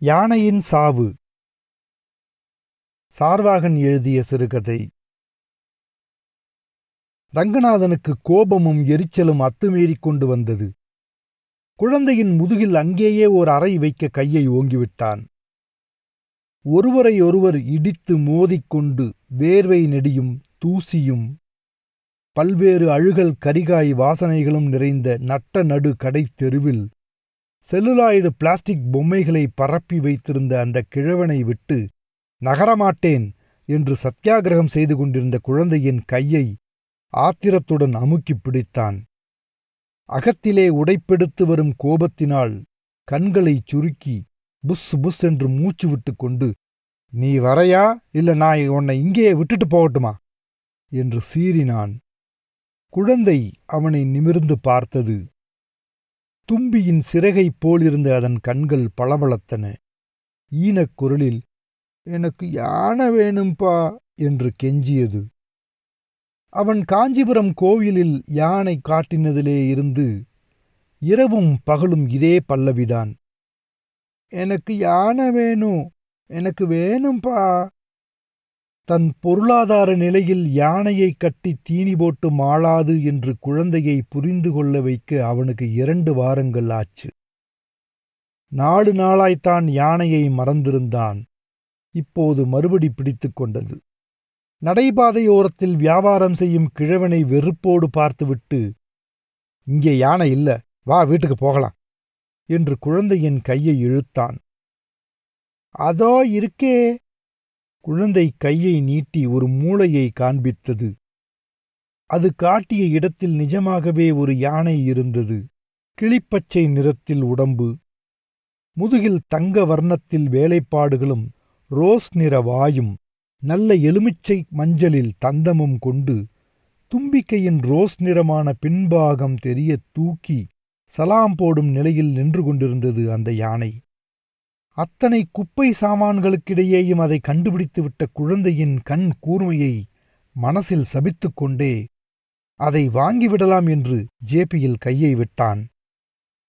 யானையின் சாவு. சார்வாகன் எழுதிய சிறுகதை. ரங்கநாதனுக்கு கோபமும் எரிச்சலும் அத்துமீறிக் கொண்டு வந்தது. குழந்தையின் முதுகில் அங்கேயே ஓர் அறை வைக்க கையை ஓங்கிவிட்டான். ஒருவரையொருவர் இடித்து மோதிக்கொண்டு வேர்வை நெடியும் தூசியும் பல்வேறு அழுகல் கரிகாய் வாசனைகளும் நிறைந்த நட்ட நடு கடைத் தெருவில் செல்லுலாய்டு பிளாஸ்டிக் பொம்மைகளை பரப்பி வைத்திருந்த அந்த கிழவனை விட்டு நகரமாட்டேன் என்று சத்தியாகிரகம் செய்து கொண்டிருந்த குழந்தையின் கையை ஆத்திரத்துடன் அமுக்கிப் பிடித்தான். அகத்திலே உடைப்பெடுத்து வரும் கோபத்தினால் கண்களைச் சுருக்கி புஸ் புஸ் என்று மூச்சு விட்டு கொண்டு, நீ வரையா இல்ல நான் உன்னை இங்கே விட்டுட்டு போகட்டுமா என்று சீறினான். குழந்தை அவனை நிமிர்ந்து பார்த்தது. தும்பியின் சிறகைப் போலிருந்த அதன் கண்கள் பளபளத்தன. ஈனக் குரலில், எனக்கு யானை வேணும்பா என்று கெஞ்சியது. அவன் காஞ்சிபுரம் கோவிலில் யானை காட்டினதிலே இருந்து இரவும் பகலும் இதே பல்லவிதான். எனக்கு யானை வேணும், எனக்கு வேணும்பா. தன் பொருளாதார நிலையில் யானையை கட்டி தீனி போட்டு மாளாது என்று குழந்தையை புரிந்து கொள்ள வைக்க அவனுக்கு 2 வாரங்கள் ஆச்சு. 4 நாளாய்த்தான் யானையை மறந்திருந்தான். இப்போது மறுபடி பிடித்து கொண்டது. நடைபாதையோரத்தில் வியாபாரம் செய்யும் கிழவனை வெறுப்போடு பார்த்துவிட்டு, இங்கே யானை இல்ல, வா வீட்டுக்கு போகலாம் என்று குழந்தையின் கையை இழுத்தான். அதோ இருக்கே. குழந்தை கையை நீட்டி ஒரு மூளையை காண்பித்தது. அது காட்டிய இடத்தில் நிஜமாகவே ஒரு யானை இருந்தது. கிளிப்பச்சை நிறத்தில் உடம்பு, முதுகில் தங்க வர்ணத்தில் வேலைப்பாடுகளும் ரோஸ் நிற வாயும் நல்ல எலுமிச்சை மஞ்சளில் தந்தமும் கொண்டு தும்பிக்கையின் ரோஸ் நிறமான பின்பாகம் தெரிய தூக்கி சலாம் போடும் நிலையில் நின்று கொண்டிருந்தது அந்த யானை. அத்தனை குப்பை சாமான்களுக்கிடையேயும் அதை கண்டுபிடித்துவிட்ட குழந்தையின் கண் கூர்மையை மனசில் சபித்துக் கொண்டே அதை வாங்கிவிடலாம் என்று ஜேபியில் கையை விட்டான்.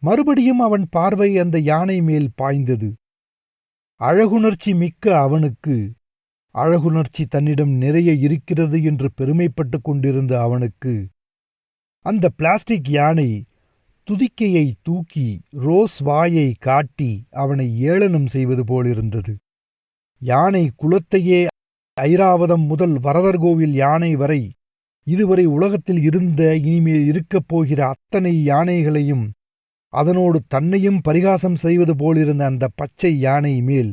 மறுபடியும் அவன் பார்வை அந்த யானை மேல் பாய்ந்தது. அழகுணர்ச்சி மிக்க அவனுக்கு, அழகுணர்ச்சி தன்னிடம் நிறைய இருக்கிறது என்று பெருமைப்பட்டு கொண்டிருந்த அவனுக்கு, அந்த பிளாஸ்டிக் யானை துதிக்கையை தூக்கி ரோஸ் வாயை காட்டி அவனை ஏளனம் செய்வது போலிருந்தது. யானை குலத்தையே ஐராவதம் முதல் வரதர்கோவில் யானை வரை இதுவரை உலகத்தில் இருந்த இனிமேல் இருக்கப் போகிற அத்தனை யானைகளையும் அதனோடு தன்னையும் பரிகாசம் செய்வது போலிருந்த அந்த பச்சை யானை மேல்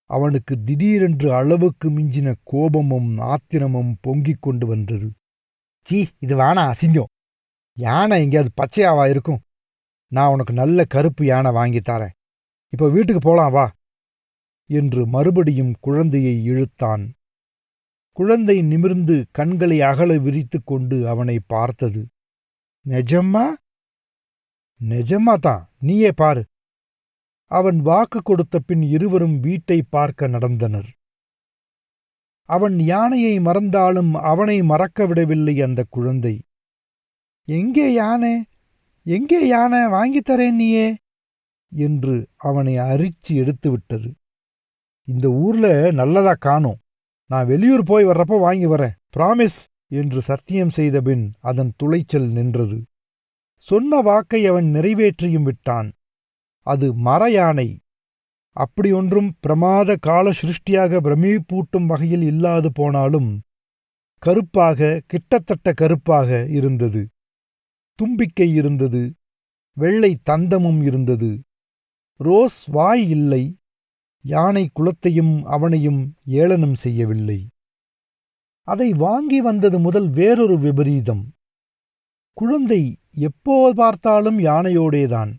அவனுக்கு திடீரென்று அளவுக்கு மிஞ்சின கோபமும் ஆத்திரமும் பொங்கிக் கொண்டு வந்தது. சீ, இது வேணா, அசிங்கம். யானை எங்கேயாவது பச்சையாவா இருக்கும்? நான் உனக்கு நல்ல கருப்பு யானை வாங்கித்தாரேன். இப்போ வீட்டுக்கு போலாம் வா என்று மறுபடியும் குழந்தையை இழுத்தான். குழந்தை நிமிர்ந்து கண்களை அகல விரித்து கொண்டு அவனை பார்த்தது. நெஜம்மா? நெஜம்மாதான், நீயே பாரு. அவன் வாக்கு கொடுத்த பின் இருவரும் வீட்டை பார்க்க நடந்தனர். அவன் யானையை மறந்தாலும் அவனை மறக்க விடவில்லை அந்த குழந்தை. எங்கே யானை, எங்கே யானை, வாங்கித்தரேன் நீயே என்று அவனை அரிச்சு எடுத்துவிட்டது. இந்த ஊர்ல நல்லதா காணோம், நான் வெளியூர் போய் வர்றப்போ வாங்கி வரேன், பிராமிஸ் என்று சத்தியம் செய்த பின் அதன் துளைச்சல் நின்றது. சொன்ன வாக்கை அவன் நிறைவேற்றியும் விட்டான். அது மர யானை. அப்படியொன்றும் பிரமாத கால சிருஷ்டியாக பிரமிப்பூட்டும் வகையில் இல்லாது போனாலும் கருப்பாக, கிட்டத்தட்ட கருப்பாக இருந்தது. தும்பிக்கை இருந்தது, வெள்ளை தந்தமும் இருந்தது. ரோஸ் வாய் இல்லை. யானை குலத்தையும் அவனையும் ஏளனம் செய்யவில்லை. அதை வாங்கி வந்தது முதல் வேறொரு விபரீதம். குழந்தை எப்போது பார்த்தாலும் யானையோடேதான்.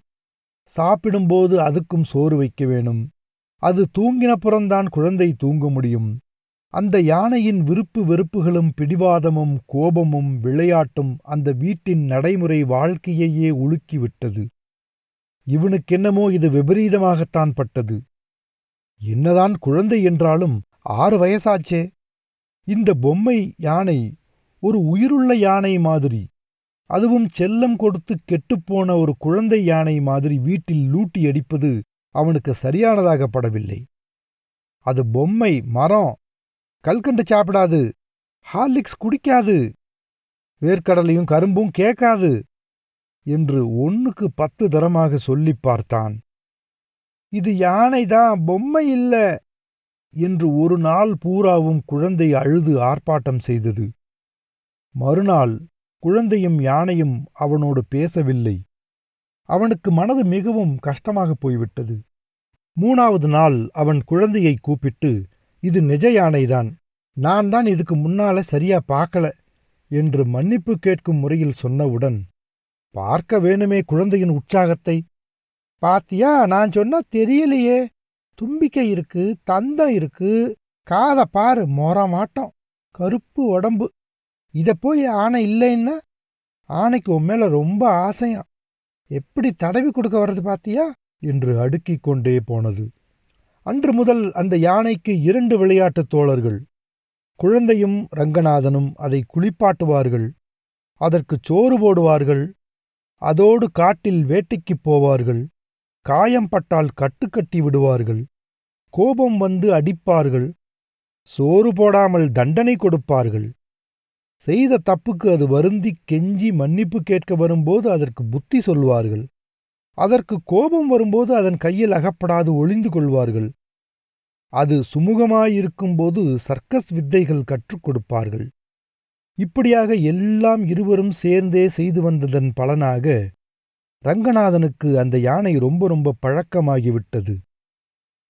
சாப்பிடும்போது அதுக்கும் சோறு வைக்க வேணும். அது தூங்கினப்புறம்தான் குழந்தை தூங்க முடியும். அந்த யானையின் விருப்பு வெறுப்புகளும் பிடிவாதமும் கோபமும் விளையாட்டும் அந்த வீட்டின் நடைமுறை வாழ்க்கையையே உலுக்கிவிட்டது. இவனுக்கென்னமோ இது விபரீதமாகத்தான் பட்டது. என்னதான் குழந்தை என்றாலும் 6 வயசாச்சே. இந்த பொம்மை யானை ஒரு உயிருள்ள யானை மாதிரி, அதுவும் செல்லம் கொடுத்து கெட்டுப்போன ஒரு குழந்தை யானை மாதிரி வீட்டில் லூட்டி அடிப்பது அவனுக்கு சரியானதாக படவில்லை. அது பொம்மை, மரம், கல்கண்டு சாப்பிடாது, ஹார்லிக்ஸ் குடிக்காது, வேர்க்கடலையும் கரும்பும் கேட்காது என்று 1க்கு 10 தரமாக சொல்லிப் பார்த்தான். இது யானைதான், பொம்மை இல்ல என்று ஒரு நாள் பூராவும் குழந்தை அழுது ஆர்ப்பாட்டம் செய்தது. மறுநாள் குழந்தையும் யானையும் அவனோடு பேசவில்லை. அவனுக்கு மனது மிகவும் கஷ்டமாகப் போய்விட்டது. 3வது நாள் அவன் குழந்தையை கூப்பிட்டு, இது நிஜ யானைதான், நான் தான் இதுக்கு முன்னால சரியா பார்க்கல என்று மன்னிப்பு கேட்கும் முறையில் சொன்னவுடன், பார்க்க வேணுமே குழந்தையின் உற்சாகத்தை. பாத்தியா, நான் சொன்னா தெரியலையே, தும்பிக்கை இருக்கு, தந்தம் இருக்கு, காத பாரு, மொரமாட்டம், கருப்பு உடம்பு, இத போய் ஆனை இல்லைன்னா, ஆனைக்கு உன் மேல ரொம்ப ஆசையாம், எப்படி தடவி கொடுக்க வர்றது பாத்தியா என்று அடுக்கிக் கொண்டே போனது. அன்று முதல் அந்த யானைக்கு 2 விளையாட்டுத் தோழர்கள். குழந்தையும் ரங்கநாதனும் அதை குளிப்பாட்டுவார்கள், அதற்குச் சோறு போடுவார்கள், அதோடு காட்டில் வேட்டைக்குப் போவார்கள், காயம் பட்டால் கட்டுக்கட்டி விடுவார்கள், கோபம் வந்து அடிப்பார்கள், சோறு போடாமல் தண்டனை கொடுப்பார்கள். செய்த தப்புக்கு அது வருந்தி கெஞ்சி மன்னிப்பு கேட்க வரும்போது அதற்கு புத்தி சொல்வார்கள். அதற்கு கோபம் வரும்போது அதன் கையில் அகப்படாது ஒளிந்து கொள்வார்கள். அது சுமுகமாயிருக்கும்போது சர்க்கஸ் வித்தைகள் கற்றுக் கொடுப்பார்கள். இப்படியாக எல்லாம் இருவரும் சேர்ந்தே செய்து வந்ததன் பலனாக ரங்கநாதனுக்கு அந்த யானை ரொம்ப ரொம்ப பழக்கமாகிவிட்டது.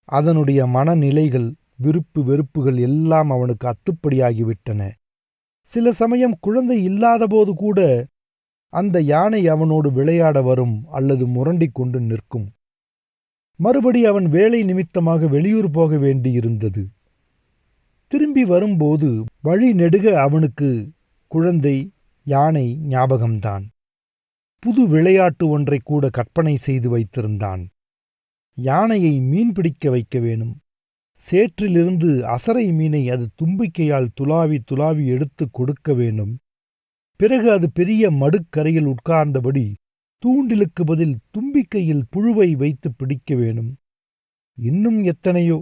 அதனுடைய மனநிலைகள், விருப்பு வெறுப்புகள் எல்லாம் அவனுக்கு அத்துப்படியாகிவிட்டன. சில சமயம் குழந்தை இல்லாதபோது கூட அந்த யானை அவனோடு விளையாட வரும் அல்லது முரண்டிக் கொண்டு நிற்கும். மறுபடி அவன் வேலை நிமித்தமாக வெளியூர் போக வேண்டியிருந்தது. திரும்பி வரும்போது வழி நெடுக அவனுக்கு குழந்தை, யானை ஞாபகம்தான். புது விளையாட்டு ஒன்றை கூட கற்பனை செய்து வைத்திருந்தான். யானையை மீன் பிடிக்க வைக்க வேணும். சேற்றிலிருந்து அசரை மீனை அது தும்பிக்கையால் துலாவி துலாவி எடுத்து கொடுக்க வேண்டும். பிறகு அது பெரிய மடுக்கரையில் உட்கார்ந்தபடி தூண்டிலுக்கு பதில் தும்பிக்கையில் புழுவை வைத்து பிடிக்க வேணும். இன்னும் எத்தனையோ.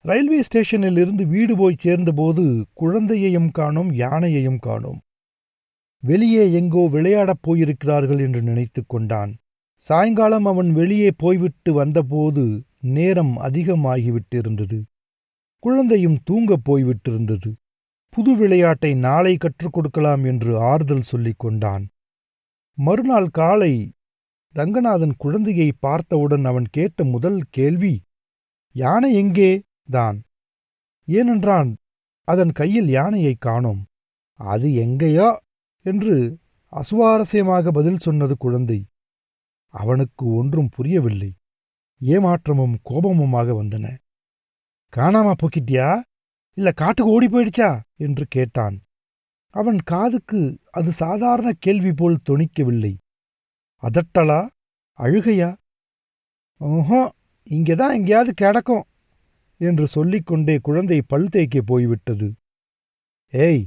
ரயில்வே ஸ்டேஷனில் இருந்து வீடு போய் சேர்ந்தபோது குழந்தையையும் காணோம், யானையையும் காணோம். வெளியே எங்கோ விளையாடப் போயிருக்கிறார்கள் என்று நினைத்து கொண்டான். சாயங்காலம் அவன் வெளியே போய்விட்டு வந்தபோது நேரம் அதிகமாகிவிட்டிருந்தது. குழந்தையும் தூங்கப் போய்விட்டிருந்தது. புது விளையாட்டை நாளை கற்றுக் கொடுக்கலாம் என்று ஆறுதல் சொல்லிக் கொண்டான். மறுநாள் காலை ரங்கநாதன் குழந்தையை பார்த்தவுடன் அவன் கேட்ட முதல் கேள்வி, யானை எங்கே தான். ஏனென்றான் அதன் கையில் யானையை காணோம். அது எங்கேயோ என்று அசுவாரஸ்யமாக பதில் சொன்னது குழந்தை. அவனுக்கு ஒன்றும் புரியவில்லை. ஏமாற்றமும் கோபமுமாக வந்தன. காணாமா போக்கிட்டியா, இல்ல காட்டுக்கு ஓடி போயிடுச்சா என்று கேட்டான். அவன் காதுக்கு அது சாதாரண கேள்வி போல் தொனிக்கவில்லை. அதட்டலா, அழுகையா? ஓஹோ, இங்கேதான் எங்கேயாவது கிடக்கும் என்று சொல்லிக்கொண்டே குழந்தை பல் தேய்க்க போய்விட்டது. ஏய்,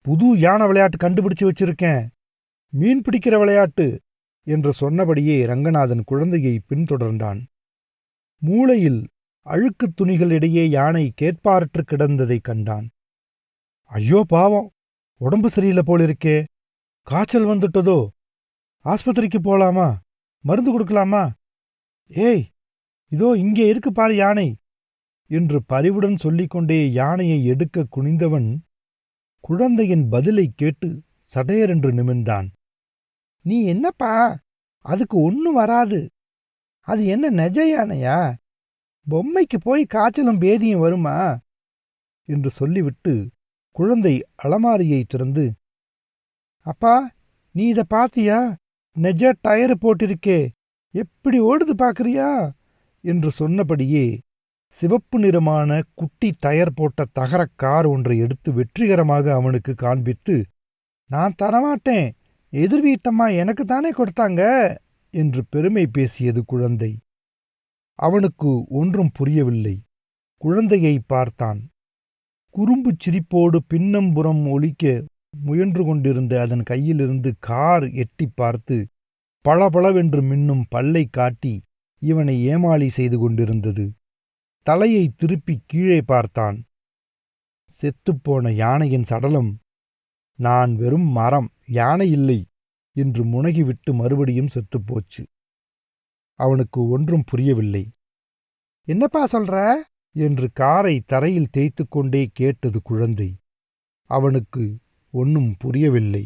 புது யானை விளையாட்டு கண்டுபிடிச்சு வச்சிருக்கேன், மீன் பிடிக்கிற விளையாட்டு என்று சொன்னபடியே ரங்கநாதன் குழந்தையை பின்தொடர்ந்தான். மூளையில் அழுக்குத் துணிகளிடையே யானை கேட்பாரற்று கிடந்ததைக் கண்டான். ஐயோ பாவம், உடம்பு சரியில்லை போலிருக்கே, காய்ச்சல் வந்துட்டதோ, ஆஸ்பத்திரிக்கு போலாமா, மருந்து கொடுக்கலாமா? ஏய், இதோ இங்கே இருக்கு பாரு யானை என்று பரிவுடன் சொல்லிக்கொண்டே யானையை எடுக்க குனிந்தவன் குழந்தையின் பதிலைக் கேட்டு சடையரென்று நிமிர்ந்தான். நீ என்னப்பா, அதுக்கு ஒன்னும் வராது, அது என்ன நெஜ யானையா, பொம்மைக்கு போய் காய்ச்சலும் பேதியும் வருமா என்று சொல்லிவிட்டு குழந்தை அலமாரியை திறந்து, அப்பா நீ இத பாத்தியா, நெஜ டயரு போட்டிருக்கே, எப்படி ஓடுது பாக்குறியா என்று சொன்னபடியே சிவப்பு நிறமான குட்டி டயர் போட்ட தகர கார் ஒன்றை எடுத்து வெற்றிகரமாக அவனுக்கு காண்பித்து, நான் தரமாட்டேன், எதிர் வீட்டம்மா எனக்கு தானே கொடுத்தாங்க என்று பெருமை பேசியது குழந்தை. அவனுக்கு ஒன்றும் புரியவில்லை. குழந்தையை பார்த்தான். குறும்புச் சிரிப்போடு பின்னம்புறம் ஒலிக்க முயன்று கொண்டிருந்த அதன் கையிலிருந்து கார் எட்டி பார்த்து பளபளவென்று மின்னும் பல்லை காட்டி இவனை ஏமாளி செய்து கொண்டிருந்தது. தலையை திருப்பி கீழே பார்த்தான். செத்துப்போன யானையின் சடலம். நான் வெறும் மரம், யானை இல்லை என்று முனகிவிட்டு மறுபடியும் செத்துப்போச்சு. அவனுக்கு ஒன்றும் புரியவில்லை. என்னப்பா சொல்ற என்று காரை தரையில் தேய்த்து கொண்டே கேட்டது குழந்தை. அவனுக்கு ஒன்றும் புரியவில்லை.